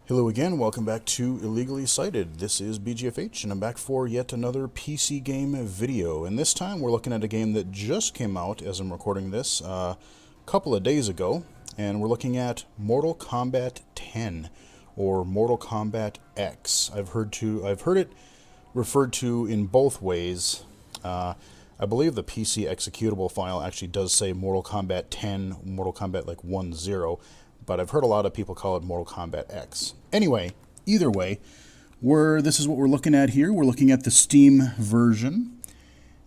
Hello again, welcome back to Illegally Cited. This is BGFH, and I'm back for yet another PC game video. And this time we're looking at a game that just came out as I'm recording this a couple of days ago. And we're looking at Mortal Kombat 10, or Mortal Kombat X. I've heard it referred to in both ways. I believe the PC executable file actually does say Mortal Kombat 10, Mortal Kombat like 1-0. But I've heard a lot of people call it Mortal Kombat X. Anyway, either way, this is what we're looking at here. We're looking at the Steam version,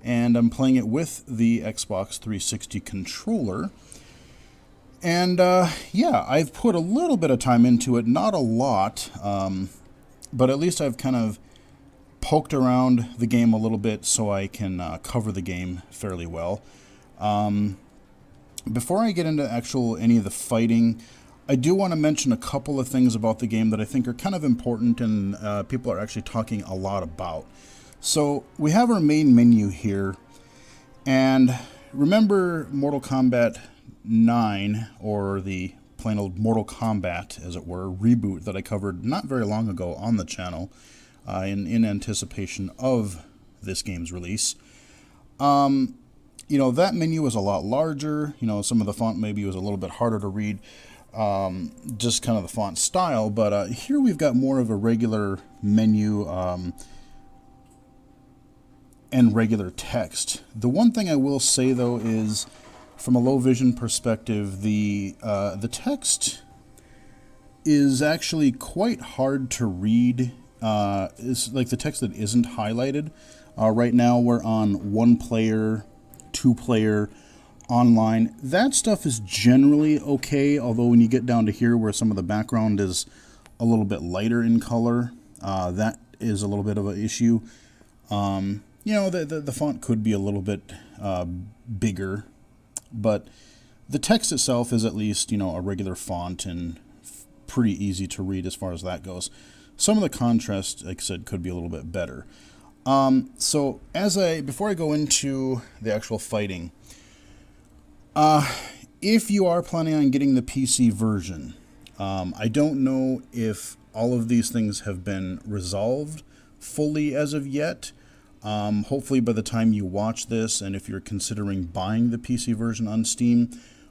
and I'm playing it with the Xbox 360 controller. And yeah, I've put a little bit of time into it, not a lot, but at least I've kind of poked around the game a little bit so I can cover the game fairly well. Before I get into any of the fighting, I do want to mention a couple of things about the game that I think are kind of important and people are actually talking a lot about. So we have our main menu here, and remember Mortal Kombat 9, or the plain old Mortal Kombat, as it were, reboot that I covered not very long ago on the channel in anticipation of this game's release. You know, that menu was a lot larger. You know, some of the font maybe was a little bit harder to read. Just kind of the font style, but here we've got more of a regular menu and regular text. The one thing I will say though is, from a low vision perspective, the text is actually quite hard to read. It's like the text that isn't highlighted. Right now we're on 1-player, 2-player, online. That stuff is generally okay, although when you get down to here where some of the background is a little bit lighter in color, that is a little bit of an issue. You know, the font could be a little bit bigger, but the text itself is at least, you know, a regular font and pretty easy to read as far as that goes. Some of the contrast, like I said, could be a little bit better. So before I go into the actual fighting, if you are planning on getting the PC version, I don't know if all of these things have been resolved fully as of yet. Hopefully by the time you watch this, and if you're considering buying the PC version on Steam,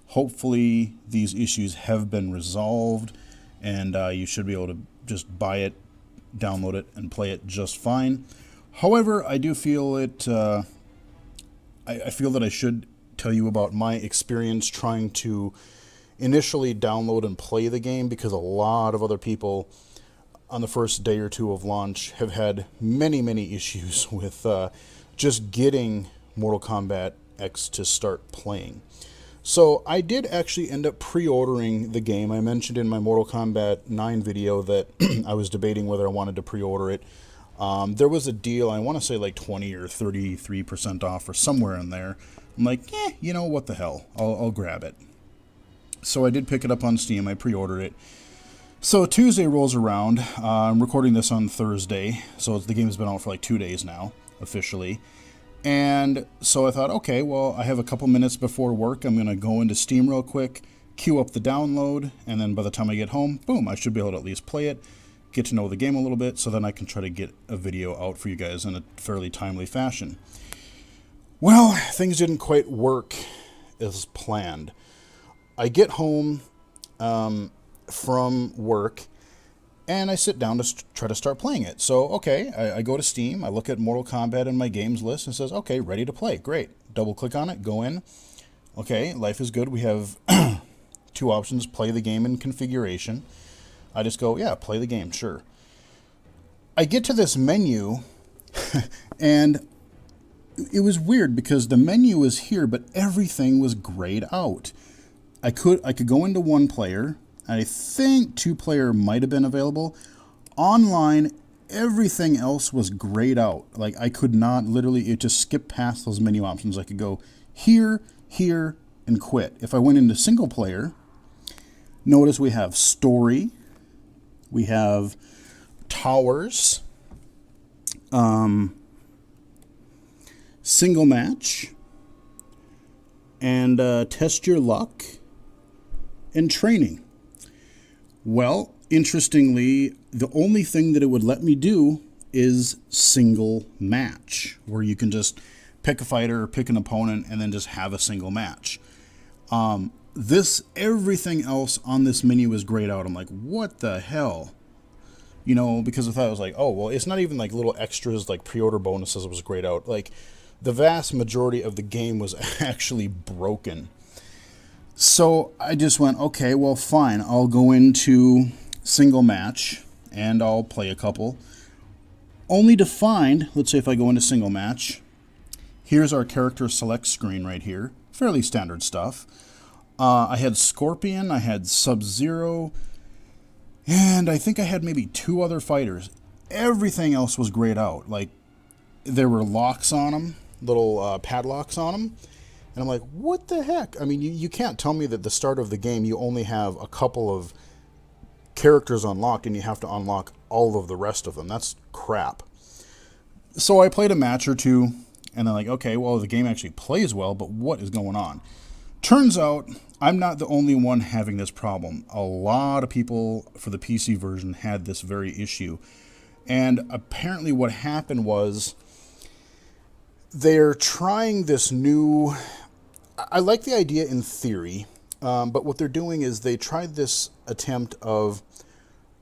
hopefully these issues have been resolved, and you should be able to just buy it, download it, and play it just fine. However, I do feel I feel that I should tell you about my experience trying to initially download and play the game, because a lot of other people on the first day or two of launch have had many issues with just getting Mortal Kombat X to start playing. So I did actually end up pre-ordering the game. I mentioned in my Mortal Kombat 9 video that I was debating whether I wanted to pre-order it. There was a deal, I want to say like 20 or 33% off or somewhere in there. I'm like, you know, what the hell, I'll grab it. So I did pick it up on Steam, I pre-ordered it. So Tuesday rolls around, I'm recording this on Thursday, so the game's been out for like 2 days now, officially. And so I thought, okay, well, I have a couple minutes before work, I'm going to go into Steam real quick, queue up the download, and then by the time I get home, boom, I should be able to at least play it, get to know the game a little bit, so then I can try to get a video out for you guys in a fairly timely fashion. Well, things didn't quite work as planned. I get home from work, and I sit down to try to start playing it. So, okay, I go to Steam, I look at Mortal Kombat in my games list, and it says, okay, ready to play, great. Double click on it, go in. Okay, life is good. We have two options, play the game in configuration. I just go, yeah, play the game, sure. I get to this menu, and it was weird because the menu was here, but everything was grayed out. I could go into 1-player, and I think 2-player might have been available. Online, everything else was grayed out. Like, I could not, literally, it just skipped past those menu options. I could go here, here, and quit. If I went into single-player, notice we have story, we have towers, single match, and test your luck, and training. Well, Interestingly, the only thing that it would let me do is single match, where you can just pick a fighter, pick an opponent, and then just have a single match. Everything else on this menu is grayed out. I'm like, what the hell? Because I thought it was like, oh, well, it's not even like little extras like pre-order bonuses. It was grayed out. Like, the vast majority of the game was actually broken. So I just went, okay, well, fine. I'll go into single match and I'll play a couple. Only to find, let's say if I go into single match, here's our character select screen right here. Fairly standard stuff. I had Scorpion, I had Sub-Zero, and I think I had maybe 2 other fighters. Everything else was grayed out. Like, there were locks on them, little padlocks on them. And I'm like, what the heck? I mean, you can't tell me that at the start of the game you only have a couple of characters unlocked and you have to unlock all of the rest of them. That's crap. So I played a match or two, and I'm like, okay, well, the game actually plays well, but what is going on? Turns out I'm not the only one having this problem. A lot of people for the PC version had this very issue. And apparently what happened was they're trying this new... I like the idea in theory, but what they're doing is they tried this attempt of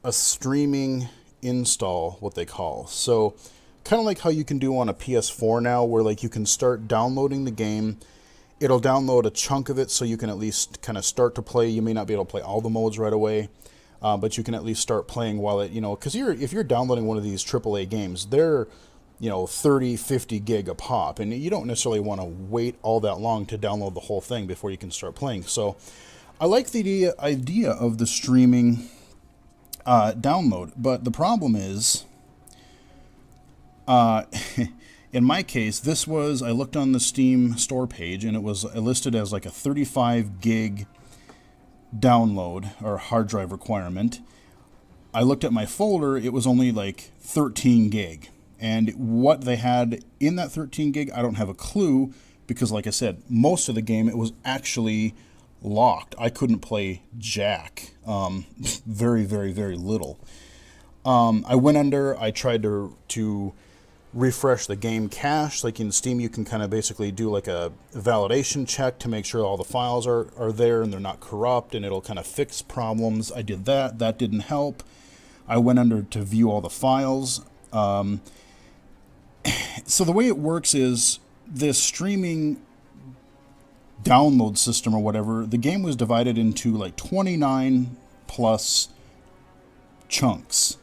a streaming install, what they call. So kind of like how you can do on a PS4 now, where like you can start downloading the game. It'll download a chunk of it so you can at least kind of start to play. You may not be able to play all the modes right away, but you can at least start playing while it, because if you're downloading one of these AAA games, they're, 30, 50 gig a pop, and you don't necessarily want to wait all that long to download the whole thing before you can start playing. So I like the idea of the streaming download, but the problem is, in my case, I looked on the Steam store page, and it was listed as like a 35 gig download or hard drive requirement. I looked at my folder, it was only like 13 gig. And what they had in that 13 gig, I don't have a clue, because like I said, most of the game, it was actually locked. I couldn't play jack. Very, very, very little. I tried to refresh the game cache. Like in Steam, you can kind of basically do like a validation check to make sure all the files are there and they're not corrupt, and it'll kind of fix problems. I did that. That didn't help. I went under to view all the files. So the way it works is this streaming download system or whatever, the game was divided into like 29 plus chunks.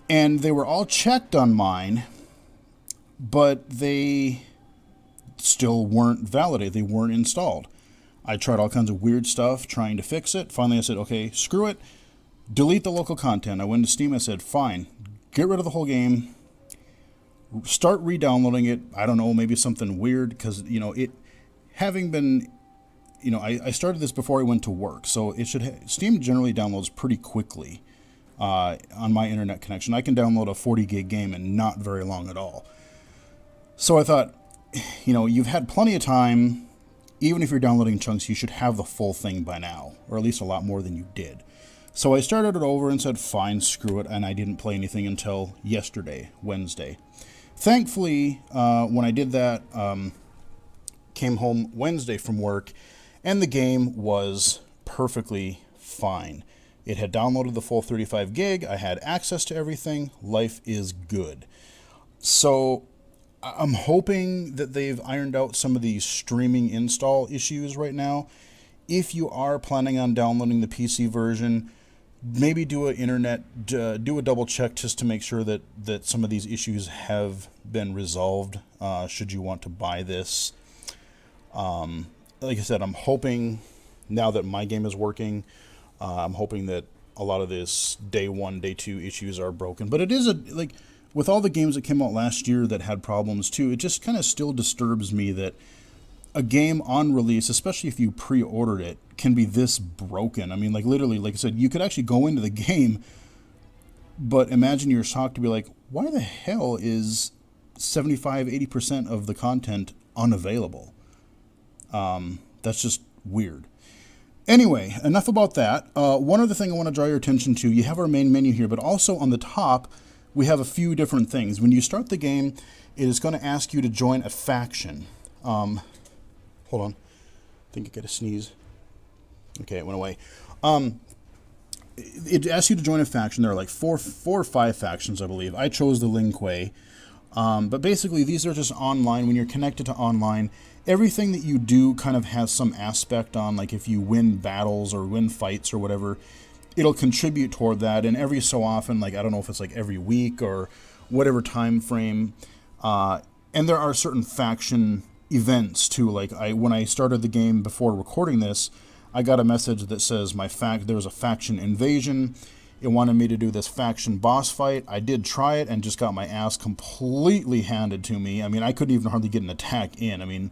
And they were all checked on mine, but they still weren't validated. They weren't installed. I tried all kinds of weird stuff trying to fix it. Finally, I said, okay, screw it. Delete the local content. I went to Steam. I said, fine, get rid of the whole game. Start re-downloading it. I don't know, maybe something weird, because, it having been, I started this before I went to work. So it Steam generally downloads pretty quickly on my internet connection. I can download a 40 gig game in not very long at all. So I thought, you've had plenty of time. Even if you're downloading chunks, you should have the full thing by now, or at least a lot more than you did. So I started it over and said, fine, screw it, and I didn't play anything until yesterday, Wednesday. Thankfully, when I did that, came home Wednesday from work, and the game was perfectly fine. It had downloaded the full 35 gig, I had access to everything, life is good. So I'm hoping that they've ironed out some of these streaming install issues right now. If you are planning on downloading the PC version, maybe do a double check just to make sure that some of these issues have been resolved, should you want to buy this. Like I said, I'm hoping, now that my game is working, I'm hoping that a lot of this day 1, day 2 issues are broken. But it is with all the games that came out last year that had problems too, it just kind of still disturbs me that a game on release, especially if you pre-ordered it, can be this broken. I mean, like literally, like I said, you could actually go into the game, but imagine you're shocked to be like, why the hell is 75-80% of the content unavailable? That's just weird. Anyway, enough about that. One other thing I want to draw your attention to, you have our main menu here, but also on the top, we have a few different things. When you start the game, it is going to ask you to join a faction. Hold on. I think I got to sneeze. Okay, it went away. It asks you to join a faction. There are like four or five factions, I believe. I chose the Ling Kuei. But basically, these are just online. When you're connected to online, everything that you do kind of has some aspect on, like if you win battles or win fights or whatever, it'll contribute toward that. And every so often, like I don't know if it's like every week or whatever time frame. And there are certain faction events too. Like when I started the game before recording this, I got a message that says there was a faction invasion. It wanted me to do this faction boss fight. I did try it and just got my ass completely handed to me. I mean, I couldn't even hardly get an attack in. I mean,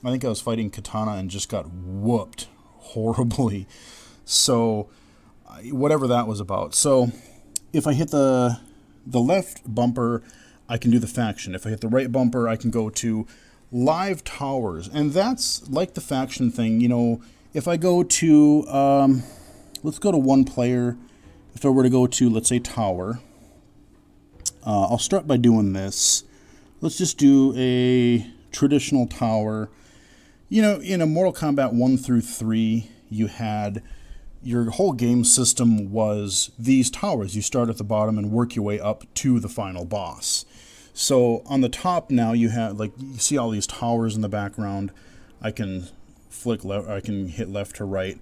I think I was fighting Katana and just got whooped horribly. So, whatever that was about. So, if I hit the left bumper, I can do the faction. If I hit the right bumper, I can go to live towers. And that's like the faction thing. You know, if I go to, let's go to one player. If I were to go to, let's say, tower, I'll start by doing this. Let's just do a traditional tower. You know, in a Mortal Kombat 1 through 3, you had your whole game system was these towers. You start at the bottom and work your way up to the final boss. So on the top now you have, like, you see all these towers in the background. I can flick left, I can hit left to right.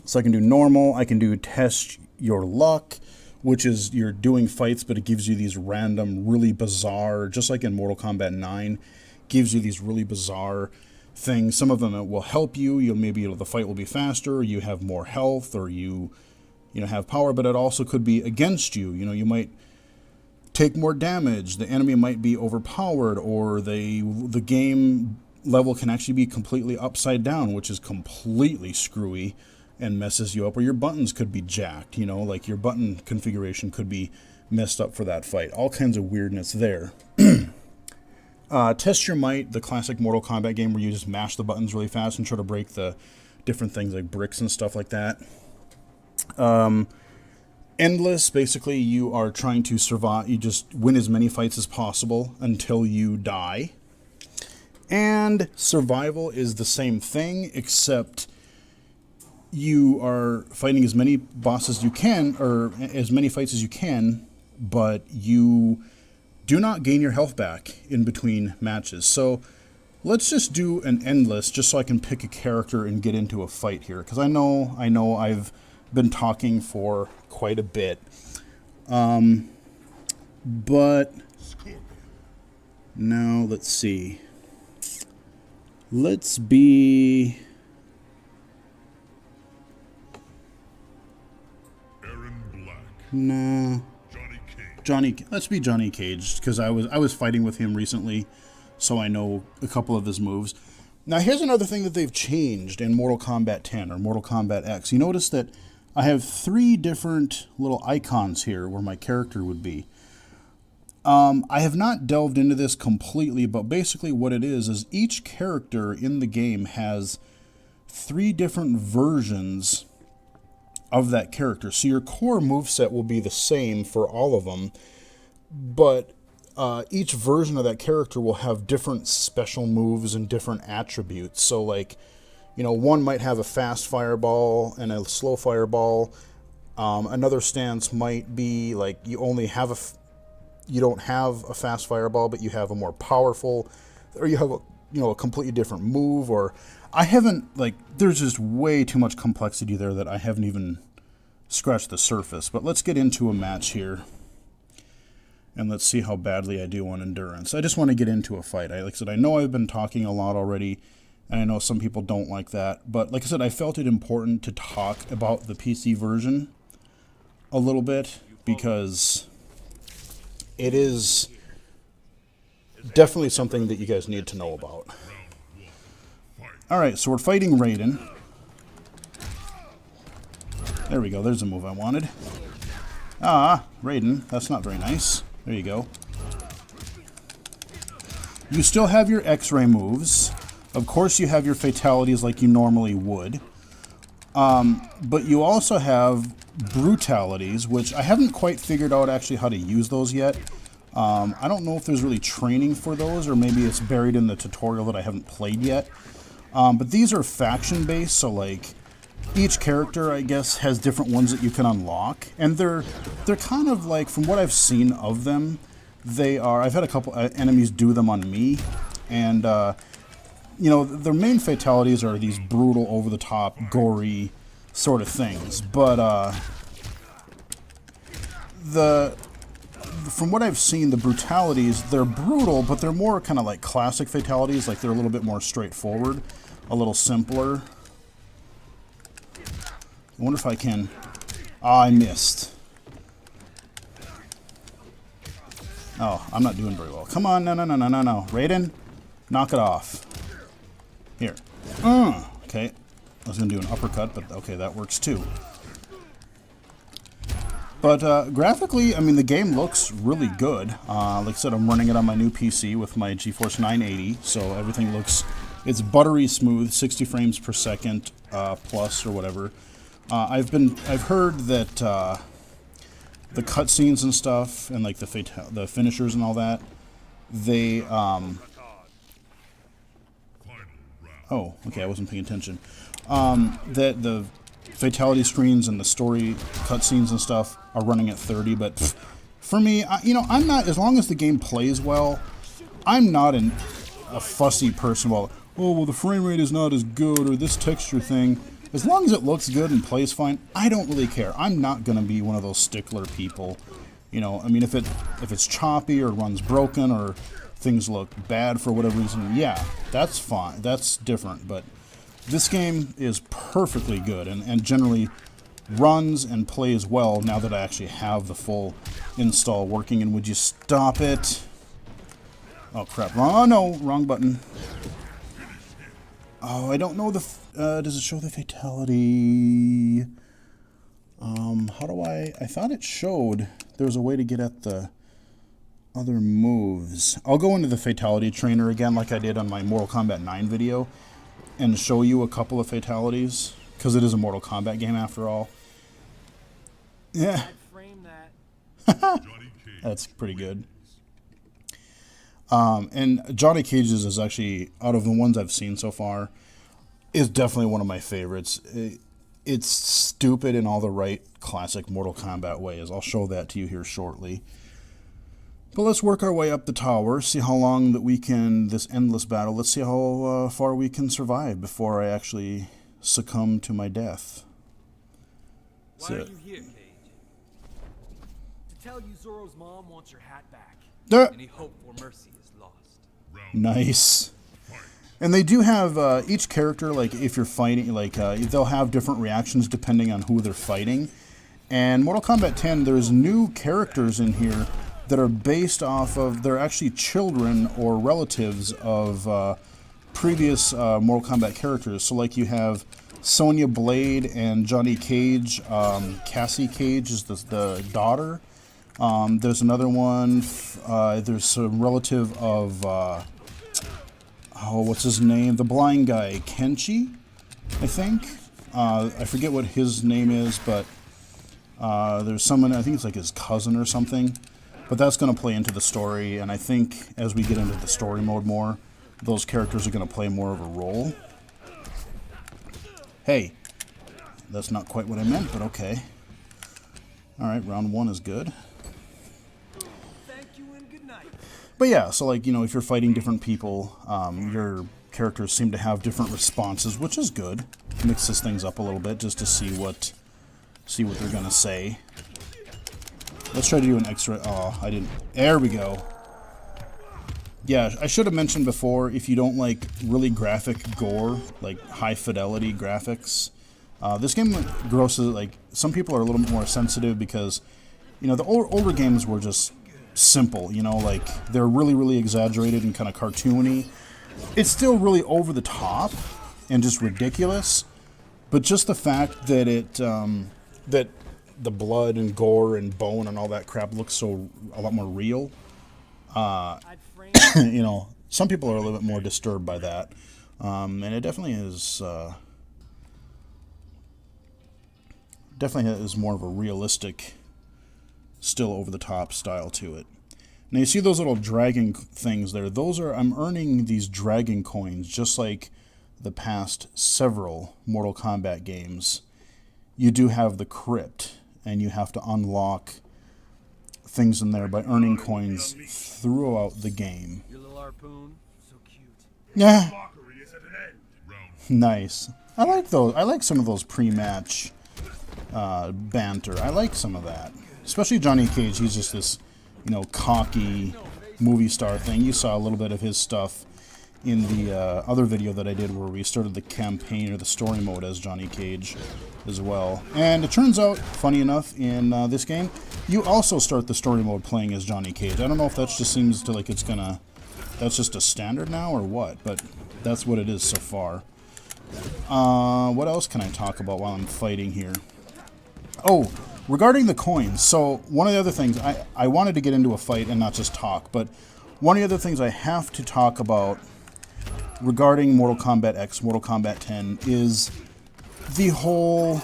So I can do normal, I can do test your luck, which is you're doing fights, but it gives you these random, really bizarre, just like in Mortal Kombat 9, gives you these really bizarre things. Some of them will help you. The fight will be faster, you have more health, or you have power, but it also could be against you. You know, you might take more damage, the enemy might be overpowered, or the game level can actually be completely upside down, which is completely screwy and messes you up, or your buttons could be jacked, you know, like your button configuration could be messed up for that fight. All kinds of weirdness there. Test Your Might, the classic Mortal Kombat game where you just mash the buttons really fast and try to break the different things like bricks and stuff like that. Endless, basically you are trying to survive, you just win as many fights as possible until you die. And survival is the same thing, except you are fighting as many bosses as you can, or as many fights as you can, but you do not gain your health back in between matches. So let's just do an endless, just so I can pick a character and get into a fight here, because I know I've been talking for quite a bit. But now let's see. Let's be Nah. Let's be Johnny Cage, because I was fighting with him recently, so I know a couple of his moves. Now here's another thing that they've changed in Mortal Kombat 10 or Mortal Kombat X. You notice that I have 3 different little icons here where my character would be. I have not delved into this completely, but basically what it is each character in the game has 3 different versions of that character. So your core moveset will be the same for all of them, but each version of that character will have different special moves and different attributes. So like, you know, one might have a fast fireball and a slow fireball. Another stance might be like you don't have a fast fireball, but you have a more powerful, or you have a completely different move. Or I haven't, there's just way too much complexity there that I haven't even scratched the surface. But let's get into a match here, and let's see how badly I do on endurance. I just want to get into a fight. Like I said, I know I've been talking a lot already, and I know some people don't like that. But like I said, I felt it important to talk about the PC version a little bit, because it is definitely something that you guys need to know about. Alright, so we're fighting Raiden. There we go, there's a move I wanted. Ah, Raiden, that's not very nice. There you go. You still have your X-ray moves. Of course you have your fatalities like you normally would. But you also have brutalities, which I haven't quite figured out actually how to use those yet. I don't know if there's really training for those, or maybe it's buried in the tutorial that I haven't played yet. But these are faction-based, so like each character, I guess, has different ones that you can unlock, and they're kind of like, from what I've seen of them, they are. I've had a couple enemies do them on me, and you know, their main fatalities are these brutal, over-the-top, gory sort of things. But from what I've seen, the brutalities, they're brutal, but they're more kind of like classic fatalities. Like, they're a little bit more straightforward, a little simpler. I wonder if I can... Ah, I missed. Oh, I'm not doing very well. Come on, no. Raiden, knock it off. Here. Okay. I was going to do an uppercut, but okay, that works too. But graphically, I mean, the game looks really good. Like I said, I'm running it on my new PC with my GeForce 980, so everything looks... It's buttery smooth, 60 frames per second plus or whatever. I've heard that the cutscenes and stuff, and like the finishers and all that, they oh, okay, I wasn't paying attention. That the fatality screens and the story cutscenes and stuff are running at 30, but for me, you know, I'm not, as long as the game plays well, I'm not a fussy person. Well, the frame rate is not as good, or this texture thing. As long as it looks good and plays fine, I don't really care. I'm not going to be one of those stickler people. You know, I mean, if it's choppy or runs broken or things look bad for whatever reason, yeah, that's fine. That's different. But this game is perfectly good and generally runs and plays well now that I actually have the full install working. And would you stop it? Oh, crap. Oh, no. Wrong button. Oh, I don't know the... does it show the fatality? How do I thought it showed there was a way to get at the other moves. I'll go into the fatality trainer again like I did on my Mortal Kombat 9 video and show you a couple of fatalities, because it is a Mortal Kombat game after all. Yeah. That's pretty good. And Johnny Cage's is actually, out of the ones I've seen so far, is definitely one of my favorites. It's stupid in all the right classic Mortal Kombat ways. I'll show that to you here shortly. But let's work our way up the tower, see how long that we can, this endless battle, let's see how far we can survive before I actually succumb to my death. Why are you here, Cage? To tell you Zoro's mom wants your hat back. Any hope for mercy is lost. Nice. And they do have each character, like if you're fighting, like they'll have different reactions depending on who they're fighting. And Mortal Kombat 10, there's new characters in here that are based off of, they're actually children or relatives of previous Mortal Kombat characters. So like you have Sonya Blade and Johnny Cage. Cassie Cage is the daughter. There's another one, there's a relative of, what's his name? The blind guy, Kenshi, I think. I forget what his name is, but there's someone, I think it's like his cousin or something. But that's going to play into the story, and I think as we get into the story mode more, those characters are going to play more of a role. Hey, that's not quite what I meant, but okay. Alright, round one is good. Thank you and good night. But yeah, so like, you know, if you're fighting different people, your characters seem to have different responses, which is good. Mixes things up a little bit just to see what they're gonna say. Let's try to do an extra. Oh, I didn't. There we go. Yeah, I should have mentioned before, if you don't like really graphic gore, like high fidelity graphics, this game grosses, like, some people are a little bit more sensitive because, you know, the older games were just simple, you know, like, they're really, really exaggerated and kind of cartoony. It's still really over the top and just ridiculous, but just the fact that that the blood and gore and bone and all that crap looks so a lot more real, you know, some people are a little bit more disturbed by that, and it definitely is definitely has more of a realistic, still over-the-top style to it. Now you see those little dragon things there. Those are, I'm earning these dragon coins just like the past several Mortal Kombat games. You do have the crypt, and you have to unlock things in there by earning coins throughout the game. Your little harpoon, so cute. Yeah. Nice. I like those. I like some of those pre-match banter. I like some of that. Especially Johnny Cage. He's just this, you know, cocky movie star thing. You saw a little bit of his stuff in the other video that I did where we started the campaign or the story mode as Johnny Cage as well. And it turns out, funny enough, in this game, you also start the story mode playing as Johnny Cage. I don't know if that just seems to like it's gonna... That's just a standard now or what, but that's what it is so far. What else can I talk about while I'm fighting here? Oh, regarding the coins. So one of the other things, I wanted to get into a fight and not just talk, but one of the other things I have to talk about regarding Mortal Kombat X, Mortal Kombat 10, is the whole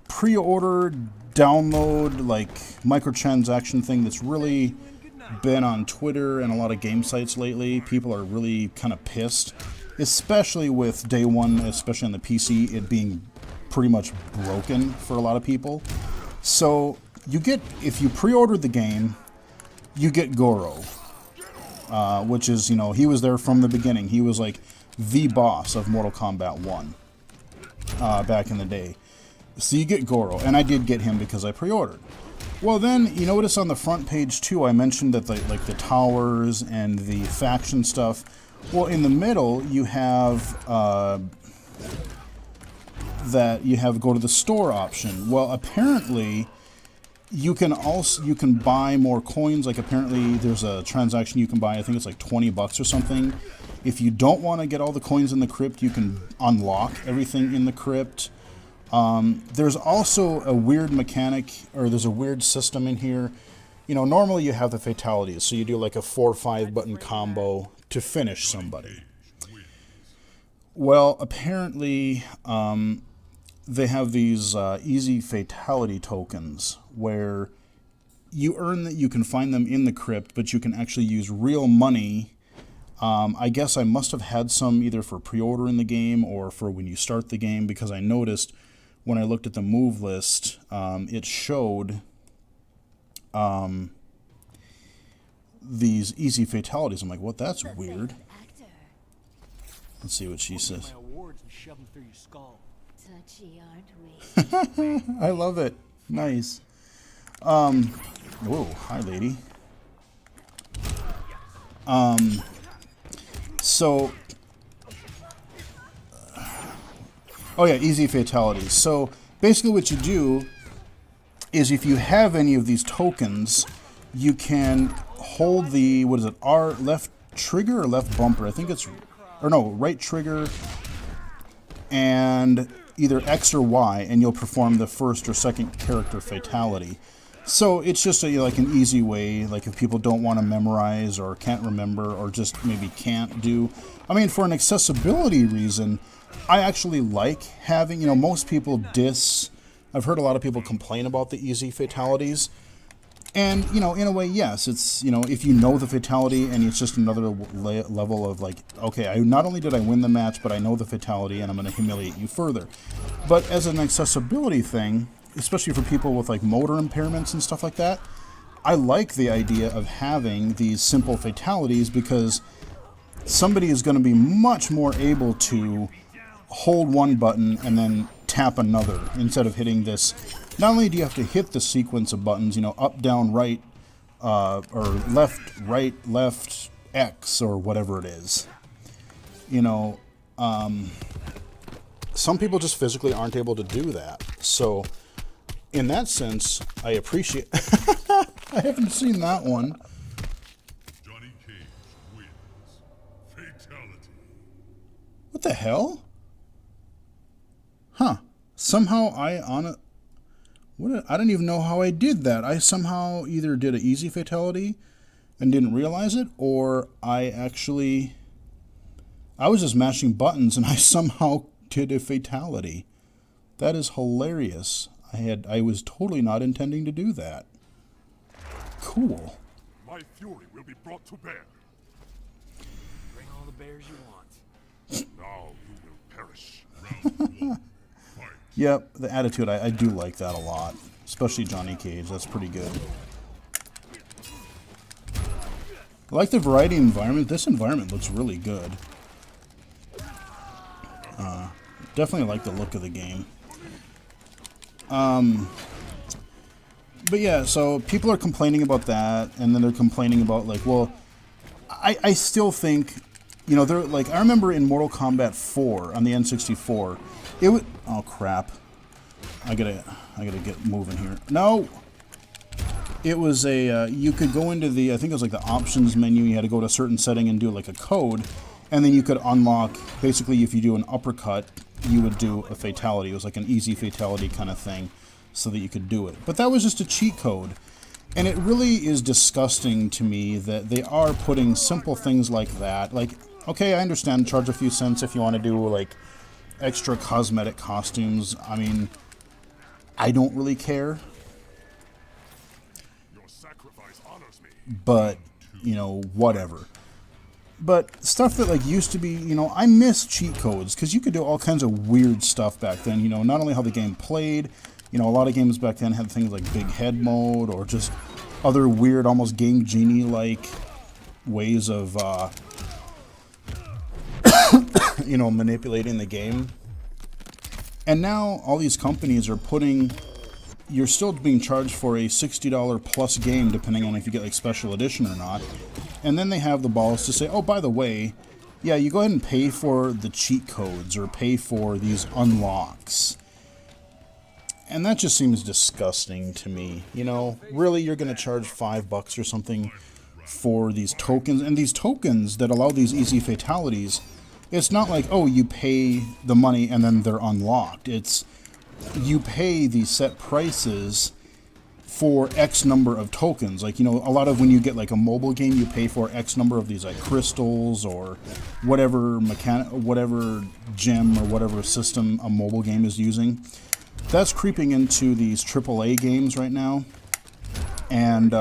pre-order, download, like, microtransaction thing that's really been on Twitter and a lot of game sites lately. People are really kind of pissed, especially with day one, especially on the PC, it being pretty much broken for a lot of people. So you get, if you pre-order the game, you get Goro, which is, you know, he was there from the beginning. He was like the boss of Mortal Kombat 1 back in the day. So you get Goro, and I did get him because I pre-ordered. Well, then you notice on the front page too, I mentioned that like the towers and the faction stuff. Well, in the middle you have that you have go to the store option. Well, apparently you can buy more coins. Like apparently there's a transaction you can buy. I think it's like $20 or something. If you don't want to get all the coins in the crypt, you can unlock everything in the crypt. There's also a weird mechanic, or there's a weird system in here. You know, normally you have the fatalities, so you do like a 4 or 5 button combo to finish somebody. Well, apparently they have these easy fatality tokens where you earn that you can find them in the crypt, but you can actually use real money. I guess I must have had some either for pre-order in the game or for when you start the game, because I noticed when I looked at the move list, it showed these easy fatalities. I'm like, what? That's weird. Let's see what she says. I love it. Nice. Whoa, hi, lady. So, oh yeah, easy fatalities. So basically what you do is if you have any of these tokens, you can hold the, what is it, R, left trigger or left bumper? I think it's, or no, right trigger and either X or Y, and you'll perform the first or second character fatality. So it's just like an easy way, like if people don't want to memorize or can't remember or just maybe can't do. I mean, for an accessibility reason, I actually like having, you know, most people I've heard a lot of people complain about the easy fatalities. And, you know, in a way, yes, it's, you know, if you know the fatality and it's just another level of like, okay, not only did I win the match, but I know the fatality and I'm going to humiliate you further. But as an accessibility thing, especially for people with like motor impairments and stuff like that, I like the idea of having these simple fatalities because somebody is going to be much more able to hold one button and then tap another instead of hitting this. Not only do you have to hit the sequence of buttons, you know, up, down, right, or left, right, left, X, or whatever it is. You know, some people just physically aren't able to do that. So, in that sense, I appreciate... I haven't seen that one. Johnny Cage wins. Fatality. What the hell? Huh. Somehow I don't even know how I did that. I somehow either did an easy fatality and didn't realize it, or I was just mashing buttons and I somehow did a fatality. That is hilarious. I was totally not intending to do that. Cool. My fury will be brought to bear. Bring all the bears you want. Now you will perish. Round 1. Fight. Yep, the attitude, I do like that a lot. Especially Johnny Cage, that's pretty good. I like the variety of environment. This environment looks really good. Definitely like the look of the game. But yeah, so people are complaining about that, and then they're complaining about, like, well, I still think, you know, they're like, I remember in Mortal Kombat 4 on the N64, it would, oh crap, I gotta get moving here. No, it was a you could go into the, I think it was like the options menu. You had to go to a certain setting and do like a code, and then you could unlock. Basically, if you do an uppercut, you would do a fatality. It was like an easy fatality kind of thing, so that you could do it. But that was just a cheat code. And it really is disgusting to me that they are putting simple things like that. Like, okay, I understand, charge a few cents if you want to do, like, extra cosmetic costumes. I mean, I don't really care. Your sacrifice honors me. But, you know, whatever. But stuff that, like, used to be, you know, I miss cheat codes, because you could do all kinds of weird stuff back then. You know, not only how the game played, you know, a lot of games back then had things like big head mode, or just other weird, almost Game Genie-like ways of, you know, manipulating the game. And now all these companies are putting, you're still being charged for a $60 plus game, depending on if you get, like, special edition or not. And then they have the balls to say, oh, by the way, yeah, you go ahead and pay for the cheat codes or pay for these unlocks. And that just seems disgusting to me. You know, really, you're going to charge $5 or something for these tokens? And these tokens that allow these easy fatalities, it's not like, oh, you pay the money and then they're unlocked. It's, you pay these set prices for X number of tokens. Like, you know, a lot of when you get like a mobile game, you pay for X number of these like crystals or whatever whatever gem or whatever system a mobile game is using. That's creeping into these AAA games right now. And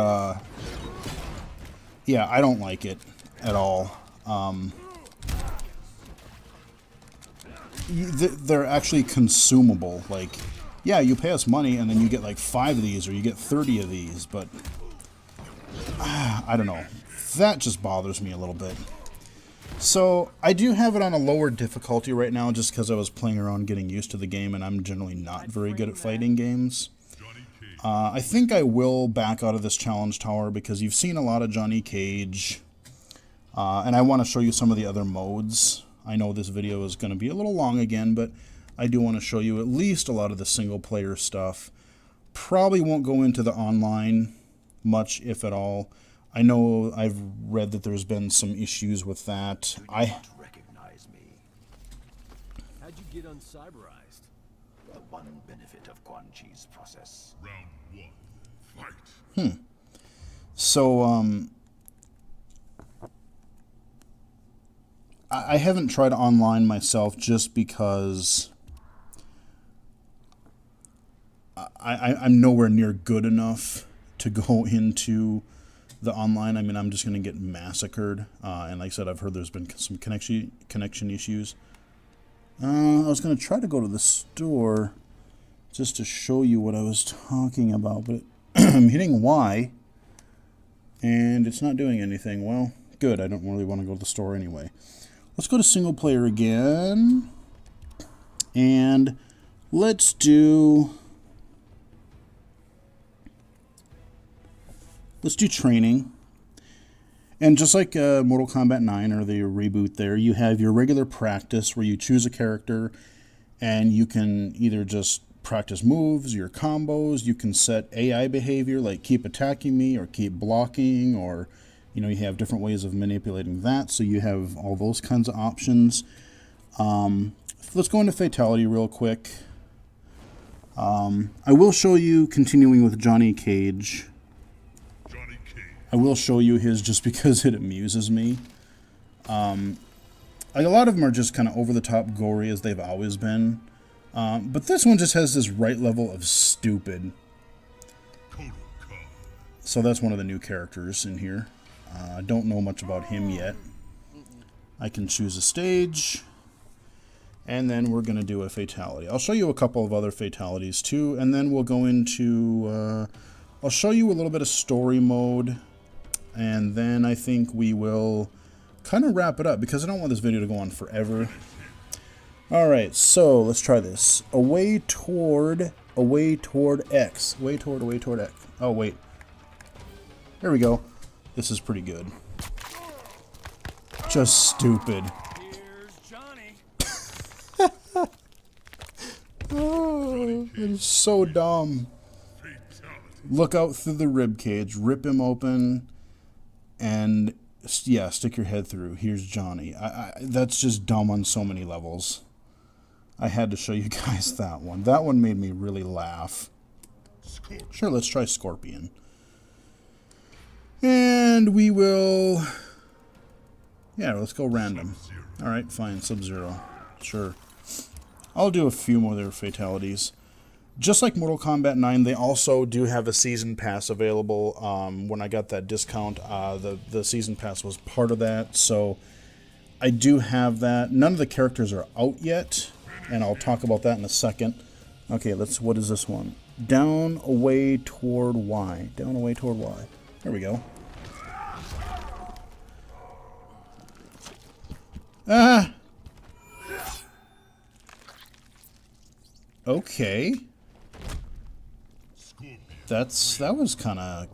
yeah, I don't like it at all. They're actually consumable. Like, yeah, you pay us money and then you get like 5 of these or you get 30 of these, but I don't know. That just bothers me a little bit. So I do have it on a lower difficulty right now just because I was playing around getting used to the game, and I'm generally not very good at fighting games. I think I will back out of this challenge tower because you've seen a lot of Johnny Cage, and I want to show you some of the other modes. I know this video is going to be a little long again, but I do want to show you at least a lot of the single player stuff. Probably won't go into the online much, if at all. I know I've read that there's been some issues with that. Recognize me. How'd you get uncyberized? The one benefit of Quan Chi's process. Round 1. Fight. So, I haven't tried online myself just because I'm nowhere near good enough to go into the online. I mean, I'm just going to get massacred. And like I said, I've heard there's been some connection issues. I was going to try to go to the store just to show you what I was talking about, but I'm hitting Y, and it's not doing anything. Well, good. I don't really want to go to the store anyway. Let's go to single player again, and let's do training. And just like Mortal Kombat 9 or the reboot there, you have your regular practice where you choose a character and you can either just practice moves, your combos, you can set AI behavior like keep attacking me or keep blocking, or you know, you have different ways of manipulating that, so you have all those kinds of options. Let's go into Fatality real quick. I will show you, continuing with Johnny Cage, I will show you his just because it amuses me. A lot of them are just kind of over-the-top gory, as they've always been. But this one just has this right level of stupid. So that's one of the new characters in here. I don't know much about him yet. I can choose a stage. And then we're going to do a fatality. I'll show you a couple of other fatalities too. And then we'll go into... I'll show you a little bit of story mode. And then I think we will kind of wrap it up, because I don't want this video to go on forever. Alright, so let's try this. Away toward X. Away toward X. Oh, wait. There we go. This is pretty good. Just stupid. Here's Johnny. Oh, it is so dumb. Look out through the rib cage, rip him open, and yeah, stick your head through. Here's Johnny. That's just dumb on so many levels. I had to show you guys that one. That one made me really laugh. Sure, let's try Scorpion. And we will... Yeah, let's go random. Alright, fine, Sub-Zero. Sure. I'll do a few more of their fatalities. Just like Mortal Kombat 9, they also do have a Season Pass available. When I got that discount, the Season Pass was part of that, so I do have that. None of the characters are out yet, and I'll talk about that in a second. Okay, what is this one? Down, away, toward Y. Down, away, toward Y. There we go. Ah! Okay. That was kind of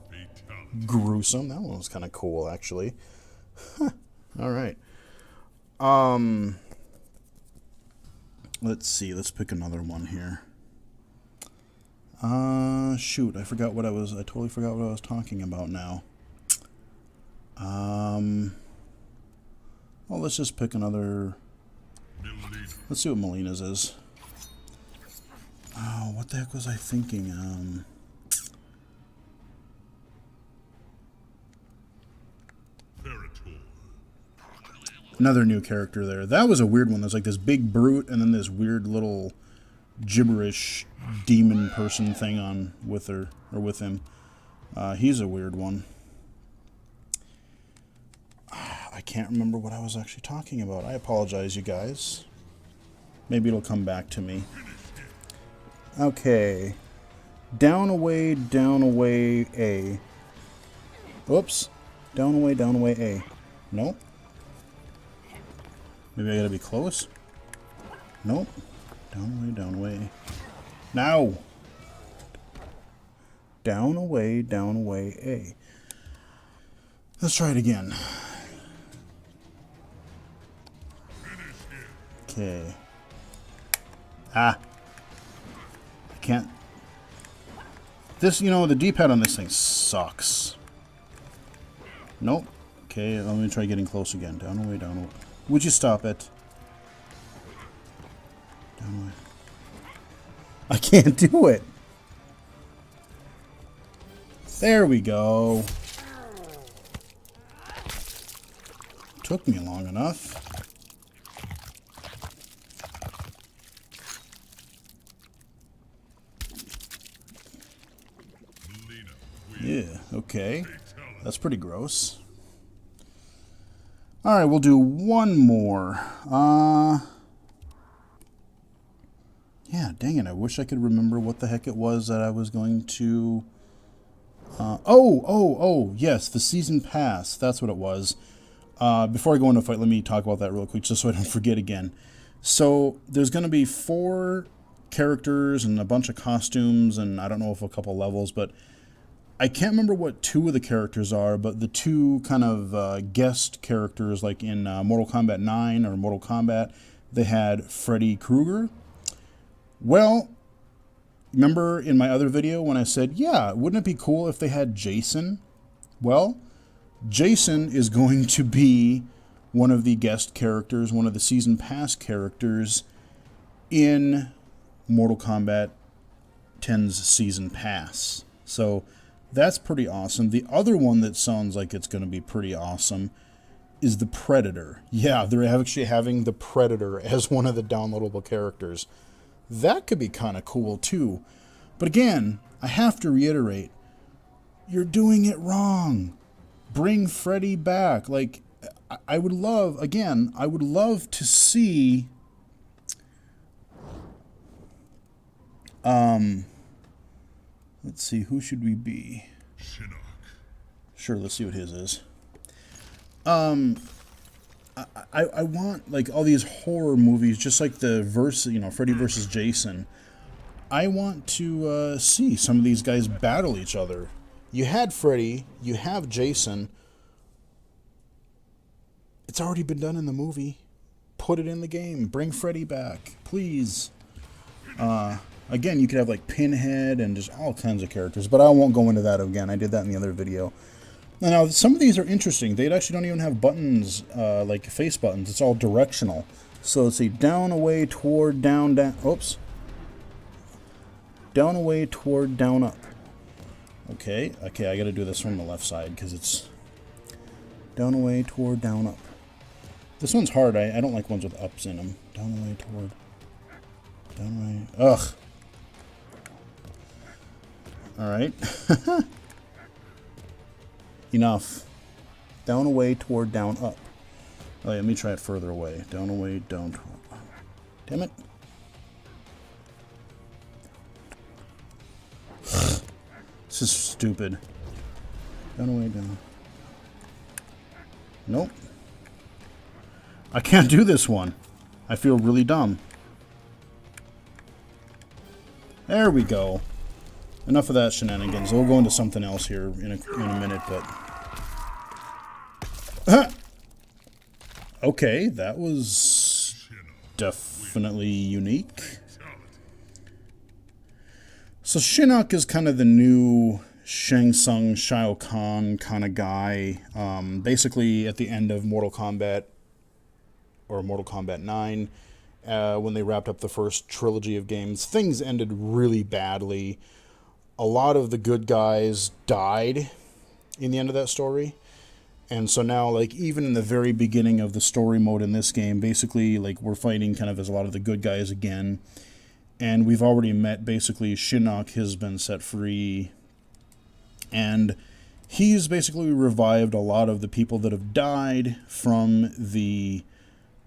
gruesome. That one was kind of cool, actually. Huh. All right. Let's see. Let's pick another one here. Shoot. I totally forgot what I was talking about now. Well, let's just pick another. Let's see what Molina's is. Oh, what the heck was I thinking? Another new character there. That was a weird one. There's like this big brute and then this weird little gibberish demon person thing on with her or with him. He's a weird one. I can't remember what I was actually talking about. I apologize, you guys. Maybe it'll come back to me. Okay. Down, away, A. Oops. Down, away, A. Nope. Maybe I gotta be close. Nope. Down, away. Now! Down, away, A. Let's try it again. Okay. Ah! I can't... This, the D-pad on this thing sucks. Nope. Okay, let me try getting close again. Down, away. Would you stop it? Down, away. I can't do it. There we go. Took me long enough. Yeah, okay. That's pretty gross. Alright, we'll do one more. Yeah, dang it. I wish I could remember what the heck it was that I was going to... yes, the Season Pass. That's what it was. Before I go into a fight, let me talk about that real quick, just so I don't forget again. So, there's going to be 4 characters and a bunch of costumes, and I don't know if a couple levels, but I can't remember what 2 of the characters are, but the 2 kind of guest characters, like in Mortal Kombat 9 or Mortal Kombat, they had Freddy Krueger. Well, remember in my other video when I said, yeah, wouldn't it be cool if they had Jason? Well, Jason is going to be one of the guest characters, one of the Season Pass characters in Mortal Kombat 10's Season Pass. So that's pretty awesome. The other one that sounds like it's going to be pretty awesome is the Predator. Yeah, they're actually having the Predator as one of the downloadable characters. That could be kind of cool too. But again, I have to reiterate, you're doing it wrong. Bring Freddy back. Like, I would love, again, I would love to see let's see, who should we be? Shinnok. Sure, let's see what his is. I want, like, all these horror movies, just like the Freddy versus Jason. I want to see some of these guys battle each other. You had Freddy, you have Jason. It's already been done in the movie. Put it in the game. Bring Freddy back, please. Again, you could have like Pinhead and just all kinds of characters, but I won't go into that again. I did that in the other video. Now, some of these are interesting. They actually don't even have buttons, like face buttons. It's all directional. So let's see, down, away, toward, down, down. Oops. Down, away, toward, down, up. Okay, I got to do this from the left side because it's down, away, toward, down, up. This one's hard. I don't like ones with ups in them. Down, away, toward, down, away. Ugh. All right. Enough. Down, away, toward, down, up. Oh, yeah, let me try it further away. Down, away, down, toward. Damn it. This is stupid. Down, away, down. Nope. I can't do this one. I feel really dumb. There we go. Enough of that shenanigans. We'll go into something else here in a minute, but... Okay, that was definitely unique. So Shinnok is kind of the new Shang Tsung, Shao Kahn kind of guy. Basically, at the end of Mortal Kombat, or Mortal Kombat 9, when they wrapped up the first trilogy of games, things ended really badly. A lot of the good guys died in the end of that story. And so now, like, even in the very beginning of the story mode in this game, basically, like, we're fighting kind of as a lot of the good guys again. And we've already met, basically, Shinnok has been set free. And he's basically revived a lot of the people that have died from the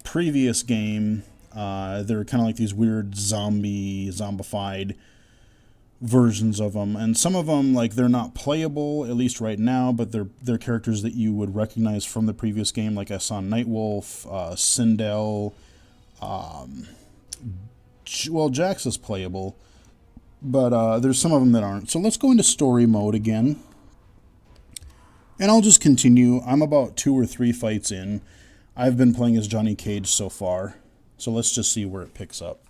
previous game. They're kind of like these weird zombified versions of them, and some of them, like, they're not playable, at least right now, but they're characters that you would recognize from the previous game. Like, I saw Nightwolf, Sindel, well, Jax is playable, but there's some of them that aren't. So let's go into story mode again, and I'll just continue. I'm about 2 or 3 fights in. I've been playing as Johnny Cage so far, so let's just see where it picks up.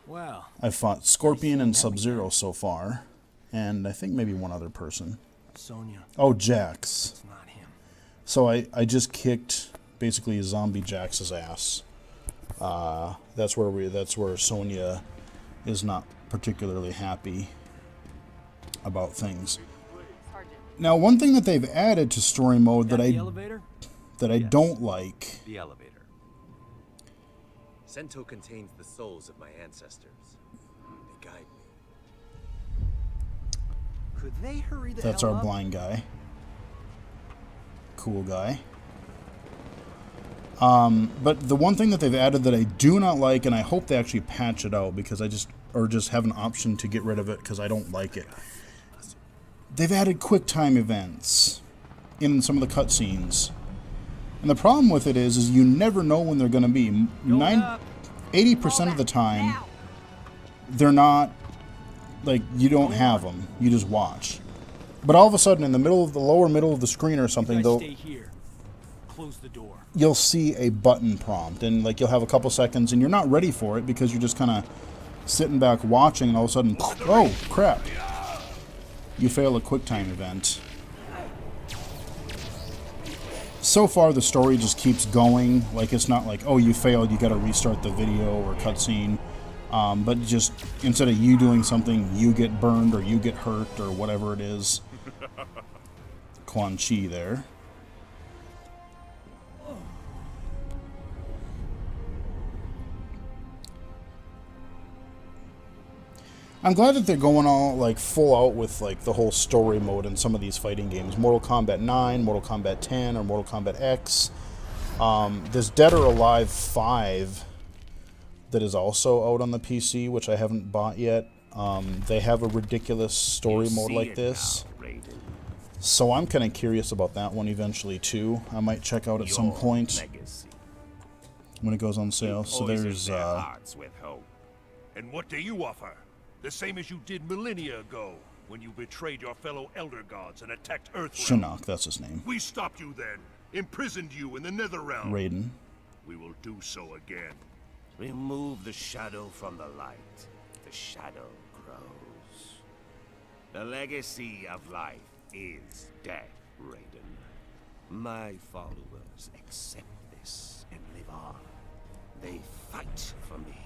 Wow. I've fought Scorpion and Sub-Zero so far, and I think maybe one other person. Sonya. Oh, Jax. It's not him. So I just kicked basically zombie Jax's ass. That's where Sonya is not particularly happy about things. Now, one thing that they've added to story mode that I don't like. The elevator. Sento contains the souls of my ancestors. They guide me. Could they hurry the That's hell our up? blind guy. Cool guy. But the one thing that they've added that I do not like, and I hope they actually patch it out, because or just have an option to get rid of it because I don't like it. They've added quick time events in some of the cutscenes. And the problem with it is you never know when they're going to be. 80% of the time, they're not, like, you don't have them. You just watch. But all of a sudden, in the lower middle of the screen or something, Stay here. Close the door. you'll see a button prompt. And, like, you'll have a couple seconds, and you're not ready for it because you're just kind of sitting back watching, and all of a sudden, oh, crap. You fail a quick time event. So far, the story just keeps going. Like, it's not like, oh, you failed, you got to restart the video or cutscene. But just, instead of you doing something, you get burned or you get hurt or whatever it is. Quan Chi there. I'm glad that they're going all like full out with like the whole story mode in some of these fighting games. Mortal Kombat 9, Mortal Kombat 10, or Mortal Kombat X. There's Dead or Alive 5 that is also out on the PC, which I haven't bought yet. They have a ridiculous story mode like this. So I'm kind of curious about that one eventually too. I might check out at some point when it goes on sale. So there's And what do you offer? The same as you did millennia ago, when you betrayed your fellow Elder Gods and attacked Earthrealm. Shinnok, that's his name. We stopped you then, imprisoned you in the Netherrealm. Raiden. We will do so again. Remove the shadow from the light. The shadow grows. The legacy of life is death, Raiden. My followers accept this and live on. They fight for me.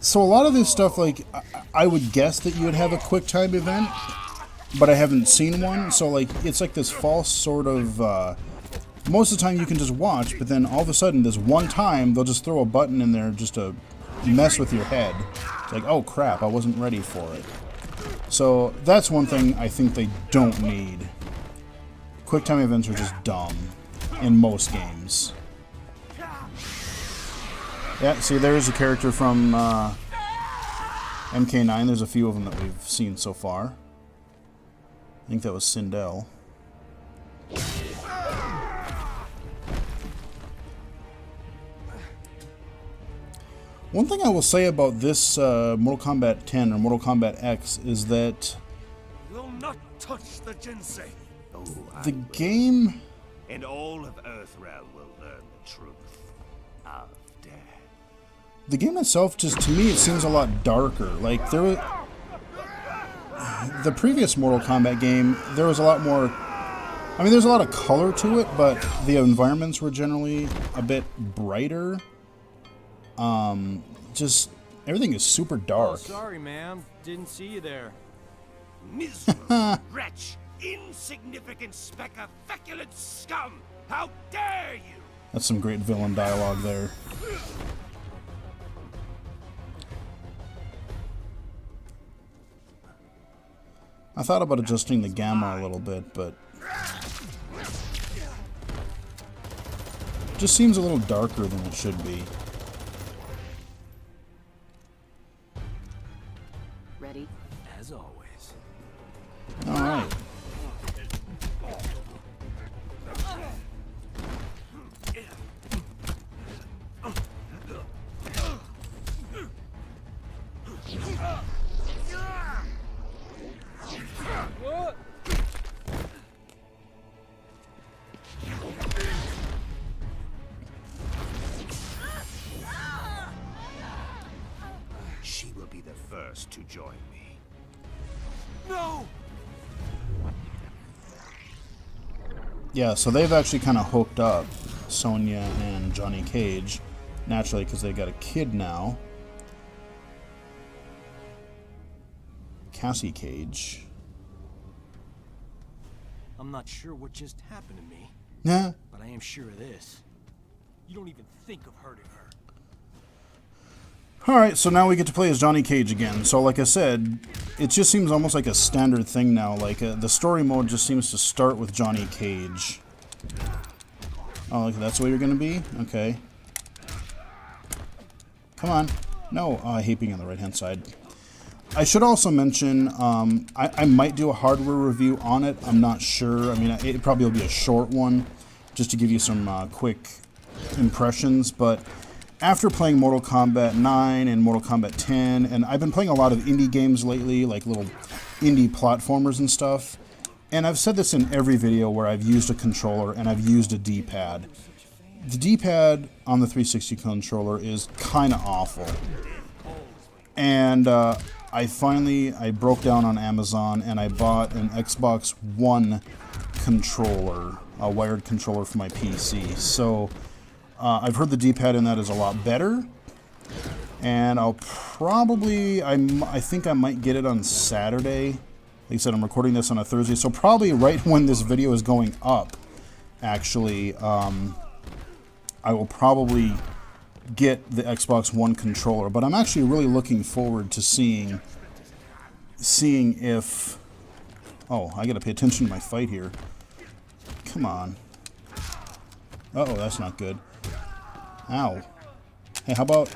So a lot of this stuff, like, I would guess that you would have a quick time event, but I haven't seen one. So like, it's like this false sort of, most of the time you can just watch, but then all of a sudden this one time they'll just throw a button in there just to mess with your head. It's like, oh crap, I wasn't ready for it. So that's one thing I think they don't need. QuickTime events are just dumb in most games. Yeah, see, there's a character from MK9. There's a few of them that we've seen so far. I think that was Sindel. One thing I will say about this Mortal Kombat 10 or Mortal Kombat X is that Will not touch the Jinsei. the game... And all of Earthrealm will learn the truth of death. The game itself, just to me, it seems a lot darker. Like, there was... The previous Mortal Kombat game, there was a lot more... I mean, there's a lot of color to it, but the environments were generally a bit brighter. Just... Everything is super dark. Oh, sorry, ma'am. Didn't see you there. Miserable wretch! Insignificant speck of feculent scum! How dare you! That's some great villain dialogue there. I thought about adjusting the gamma a little bit, but... it just seems a little darker than it should be. Ready? As always. Alright. She will be the first to join me. No! Yeah, so they've actually kind of hooked up, Sonya and Johnny Cage, naturally because they got a kid now. Cassie Cage. I'm not sure what just happened to me, Nah. but I am sure of this. You don't even think of hurting her. Alright, so now we get to play as Johnny Cage again. So like I said, it just seems almost like a standard thing now. Like, the story mode just seems to start with Johnny Cage. Oh, like, that's where you're gonna be? Okay. Come on. No, I hate being on the right-hand side. I should also mention, I might do a hardware review on it. I'm not sure. I mean, it probably will be a short one, just to give you some quick impressions. But after playing Mortal Kombat 9 and Mortal Kombat 10, and I've been playing a lot of indie games lately, like little indie platformers and stuff. And I've said this in every video where I've used a controller and I've used a D-pad. The D-pad on the 360 controller is kind of awful. And I broke down on Amazon and I bought an Xbox One controller, a wired controller for my PC. So I've heard the D-pad in that is a lot better, and I'll probably, I think I might get it on Saturday. Like I said, I'm recording this on a Thursday, so probably right when this video is going up, actually, I will probably get the Xbox One controller. But I'm actually really looking forward to seeing if... Oh, I gotta pay attention to my fight here. Come on. Uh-oh, that's not good. Ow. Hey, how about...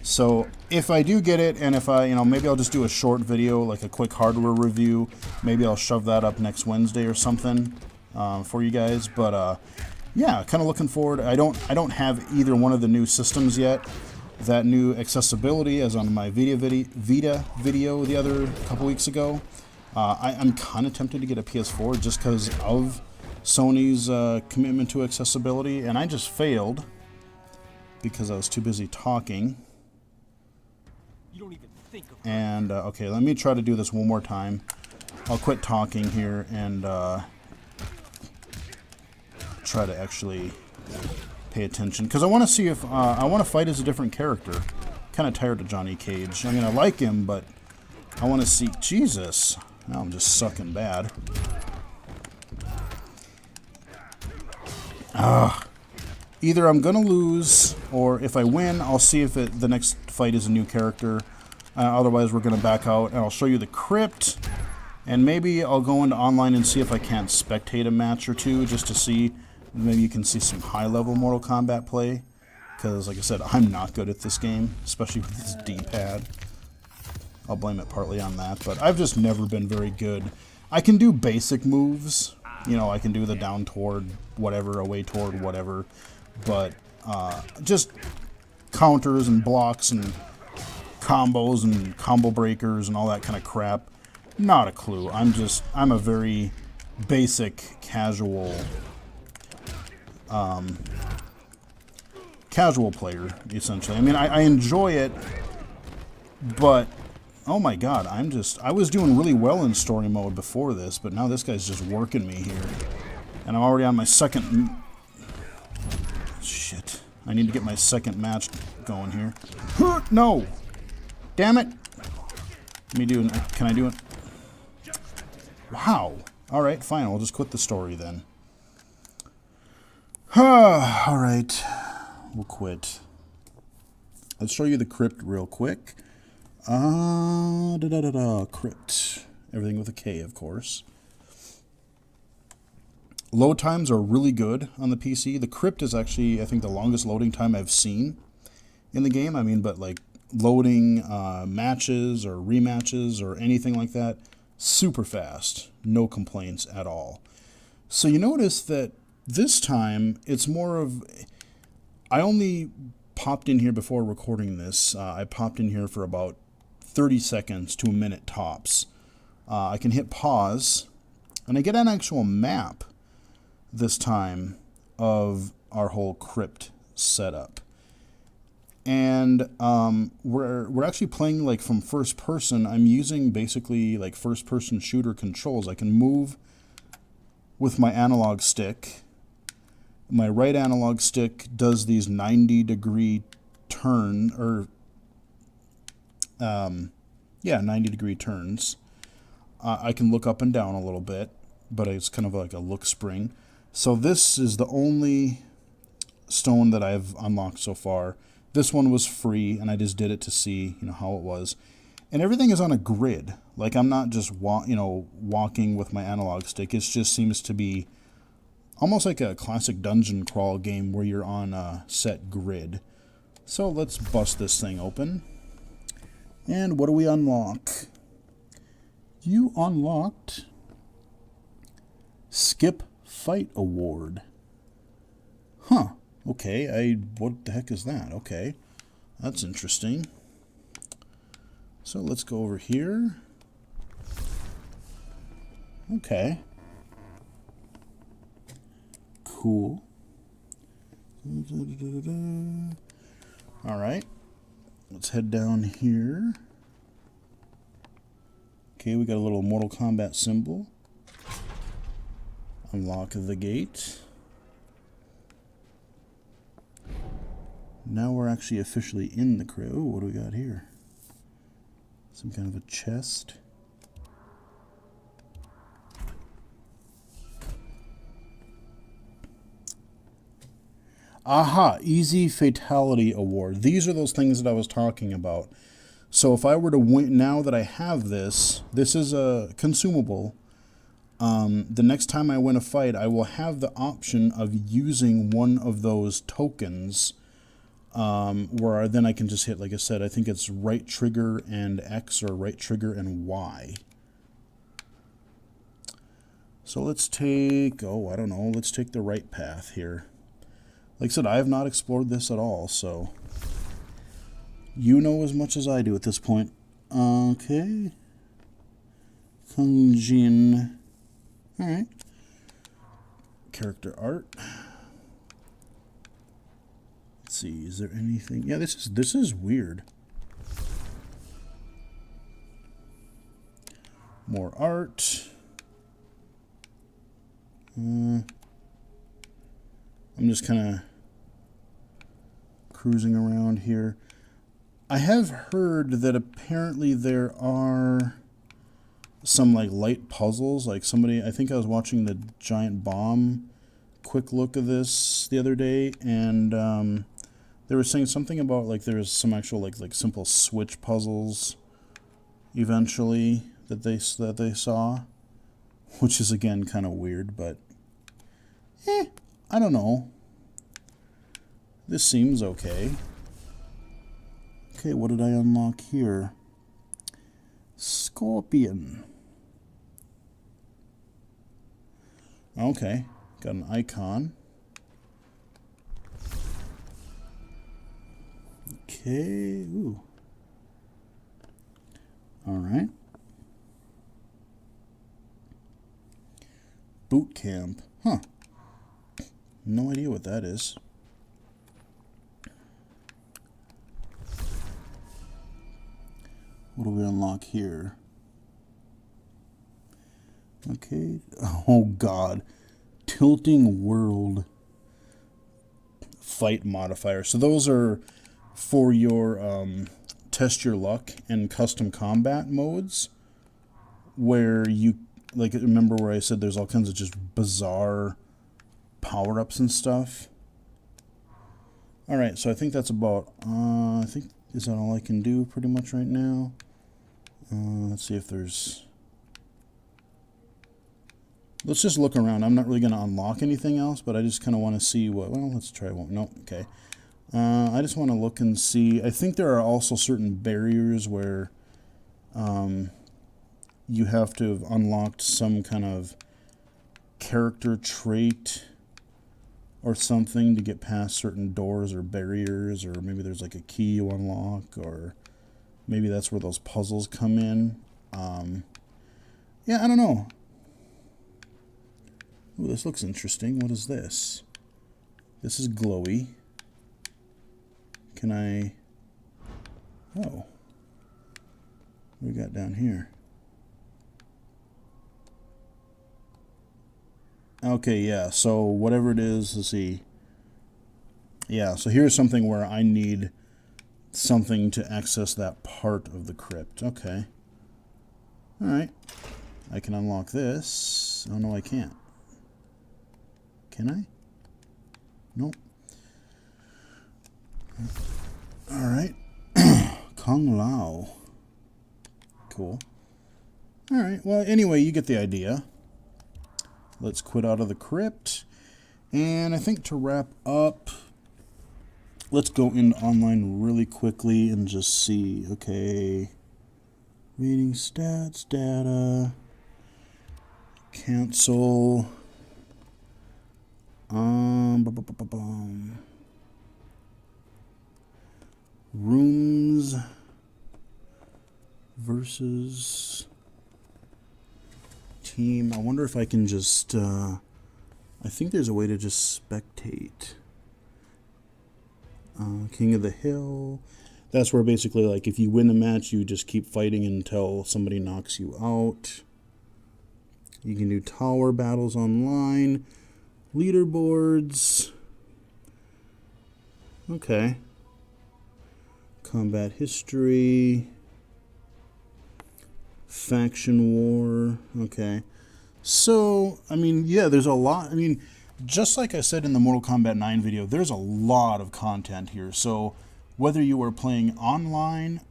So, if I do get it, and if I, maybe I'll just do a short video, like a quick hardware review. Maybe I'll shove that up next Wednesday or something for you guys. But, yeah, kind of looking forward. I don't have either one of the new systems yet. That new accessibility, as on my Vita video the other couple weeks ago. I'm kind of tempted to get a PS4 just because of Sony's commitment to accessibility, and I just failed because I was too busy talking. You don't even think of And, okay, let me try to do this one more time. I'll quit talking here and try to actually pay attention. Because I want to see if... I want to fight as a different character. Kind of tired of Johnny Cage. I mean, I like him, but I want to see... Jesus. Now I'm just sucking bad. Either I'm going to lose, or if I win, I'll see if the next fight is a new character. Otherwise, we're going to back out, and I'll show you the crypt. And maybe I'll go into online and see if I can't spectate a match or two, just to see... Maybe you can see some high-level Mortal Kombat play. Because, like I said, I'm not good at this game, especially with this D-pad. I'll blame it partly on that, but I've just never been very good. I can do basic moves. I can do the down toward whatever, away toward whatever. But just counters and blocks and combos and combo breakers and all that kind of crap. Not a clue. I'm a very basic, casual player, essentially. I mean, I enjoy it, but oh my god, I was doing really well in story mode before this, but now this guy's just working me here. And I'm already on my second... Shit. I need to get my second match going here. No! Damn it! Can I do it? Wow. Alright, fine. I'll just quit the story then. Alright. We'll quit. Let's show you the crypt real quick. Crypt. Everything with a K, of course. Load times are really good on the PC. The crypt is actually, I think, the longest loading time I've seen in the game. I mean, but like loading matches or rematches or anything like that, super fast. No complaints at all. So you notice that this time it's more of... I only popped in here before recording this. I popped in here for about 30 seconds to a minute tops. I can hit pause, and I get an actual map this time of our whole crypt setup. And we're actually playing like from first person. I'm using basically like first person shooter controls. I can move with my analog stick. My right analog stick does these 90-degree turn, or 90-degree turns. I can look up and down a little bit, but it's kind of like a look spring. So this is the only stone that I've unlocked so far. This one was free, and I just did it to see, how it was. And everything is on a grid. Like, I'm not just walking with my analog stick. It just seems to be almost like a classic dungeon crawl game where you're on a set grid. So let's bust this thing open. And what do we unlock? You unlocked Skip Fight Award. Huh. Okay, what the heck is that? Okay. That's interesting. So let's go over here. Okay. Cool. Alright. Let's head down here. Okay, we got a little Mortal Kombat symbol. Unlock the gate. Now we're actually officially in the crypt. Oh, what do we got here? Some kind of a chest. Aha, Easy Fatality Award. These are those things that I was talking about. So if I were to win, now that I have this is a consumable. The next time I win a fight, I will have the option of using one of those tokens, where then I can just hit, like I said, I think it's right trigger and X or right trigger and Y. So let's take, I don't know, let's take the right path here. Like I said, I have not explored this at all, so you know as much as I do at this point. Okay. Kunjin. Alright. Character art. Let's see, is there anything? Yeah, this is weird. More art. I'm just kind of cruising around here. I have heard that apparently there are some like light puzzles. Like somebody, I think I was watching the Giant Bomb quick look of this the other day, and they were saying something about like there's some actual like simple switch puzzles eventually that they saw, which is again kind of weird, but I don't know. This seems okay. Okay, what did I unlock here? Scorpion. Okay, got an icon. Okay, ooh. Alright. Boot camp. Huh. No idea what that is. What do we unlock here? Okay. Oh god. Tilting World Fight modifier. So those are for your test your luck and custom combat modes, where you, like, remember where I said there's all kinds of just bizarre power-ups and stuff? Alright, so I think that's about, I think, is that all I can do pretty much right now? Let's see if there's... Let's just look around. I'm not really going to unlock anything else, but I just kind of want to see what... Well, let's try one. Nope, okay. I just want to look and see. I think there are also certain barriers where you have to have unlocked some kind of character trait or something to get past certain doors or barriers, or maybe there's like a key you unlock, or maybe that's where those puzzles come in. Yeah, I don't know. Ooh, this looks interesting. What is this? This is glowy. Can I... Oh. What do we got down here? Okay, yeah, so whatever it is, let's see. Yeah, so here's something where I need something to access that part of the crypt. Okay. Alright. I can unlock this. Oh, no, I can't. Can I? Nope. Alright. Kung Lao. Cool. Alright, well, anyway, you get the idea. Let's quit out of the crypt. And I think to wrap up, let's go into online really quickly and just see. Okay. Reading stats, data. Cancel. Rooms versus team. I wonder if I can just I think there's a way to just spectate. King of the Hill. That's where basically, like, if you win a match, you just keep fighting until somebody knocks you out. You can do tower battles online. Leaderboards. Okay. Combat history. Faction war. Okay. So, I mean, yeah, there's a lot. I mean, just like I said in the Mortal Kombat 9 video, there's a lot of content here. So whether you are playing online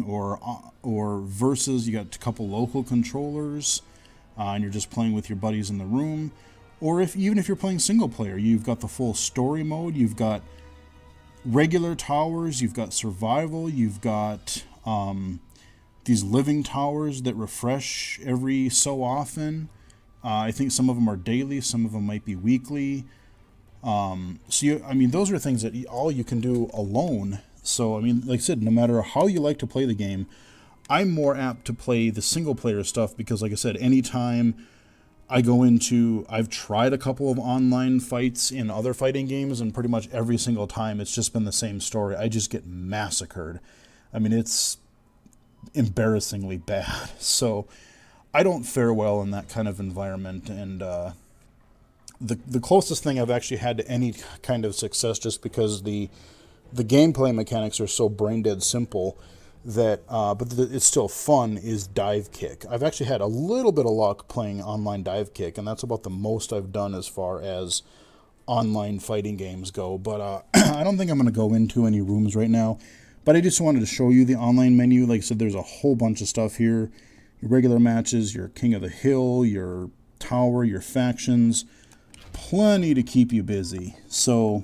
or versus, you got a couple local controllers, and you're just playing with your buddies in the room, or even if you're playing single player, you've got the full story mode, you've got regular towers, you've got survival, you've got these living towers that refresh every so often. I think some of them are daily, some of them might be weekly. I mean, those are things that all you can do alone. So, I mean, like I said, no matter how you like to play the game, I'm more apt to play the single player stuff because, like I said, anytime I go into, I've tried a couple of online fights in other fighting games, and pretty much every single time it's just been the same story. I just get massacred. I mean, it's embarrassingly bad. So I don't fare well in that kind of environment, and the closest thing I've actually had to any kind of success, just because the gameplay mechanics are so brain dead simple that it's still fun, is dive kick. I've actually had a little bit of luck playing online dive kick, and that's about the most I've done as far as online fighting games go. But I don't think I'm going to go into any rooms right now, but I just wanted to show you the online menu. Like I said, there's a whole bunch of stuff here. Your regular matches, your King of the Hill, your tower, your factions, plenty to keep you busy. So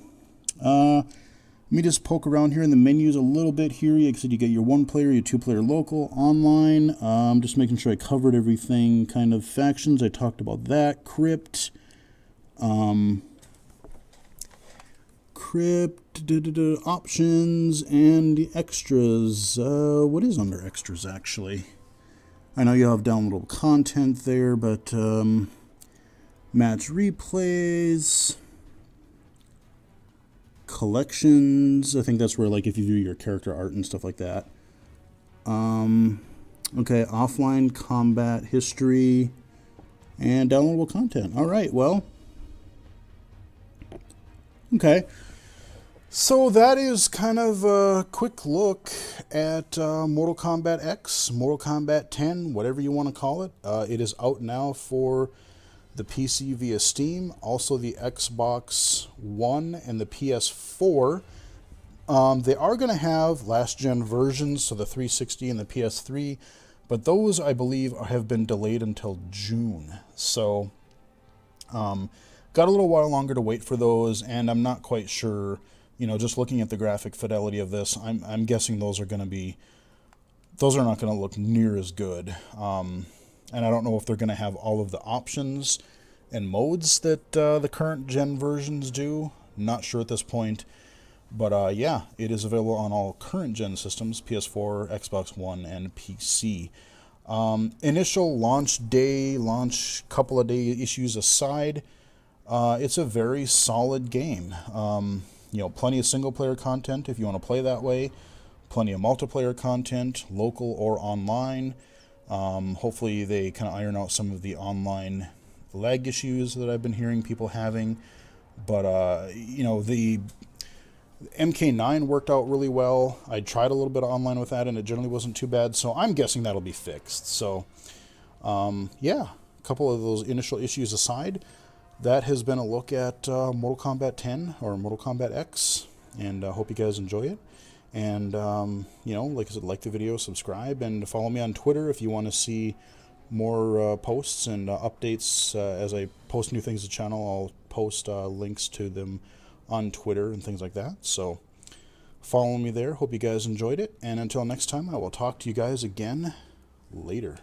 let me just poke around here in the menus a little bit here. Like I said, you get your 1-player, your 2-player local, online. Just making sure I covered everything. Kind of factions, I talked about that. Crypt, options, and the extras. What is under extras, actually? I know you have downloadable content there, but match replays, collections. I think that's where, like, if you view your character art and stuff like that. Okay, offline combat history and downloadable content. All right, well, okay. So that is kind of a quick look at Mortal Kombat X, Mortal Kombat 10, whatever you want to call it. It is out now for the PC via Steam, also the Xbox One and the PS4. They are going to have last-gen versions, so the 360 and the PS3, but those, I believe, have been delayed until June. So, got a little while longer to wait for those, and I'm not quite sure. You know, just looking at the graphic fidelity of this, I'm guessing those are not going to look near as good. And I don't know if they're going to have all of the options and modes that the current gen versions do. Not sure at this point. But yeah, it is available on all current gen systems, PS4, Xbox One, and PC. Initial launch couple of day issues aside, it's a very solid game. You know, plenty of single-player content if you want to play that way. Plenty of multiplayer content, local or online. Hopefully they kind of iron out some of the online lag issues that I've been hearing people having. But, you know, the MK9 worked out really well. I tried a little bit of online with that, and it generally wasn't too bad. So I'm guessing that'll be fixed. So, yeah, a couple of those initial issues aside, that has been a look at Mortal Kombat 10 or Mortal Kombat X, and I hope you guys enjoy it. And, you know, like I said, like the video, subscribe, and follow me on Twitter if you want to see more posts and updates. As I post new things to the channel, I'll post links to them on Twitter and things like that. So follow me there. Hope you guys enjoyed it. And until next time, I will talk to you guys again later.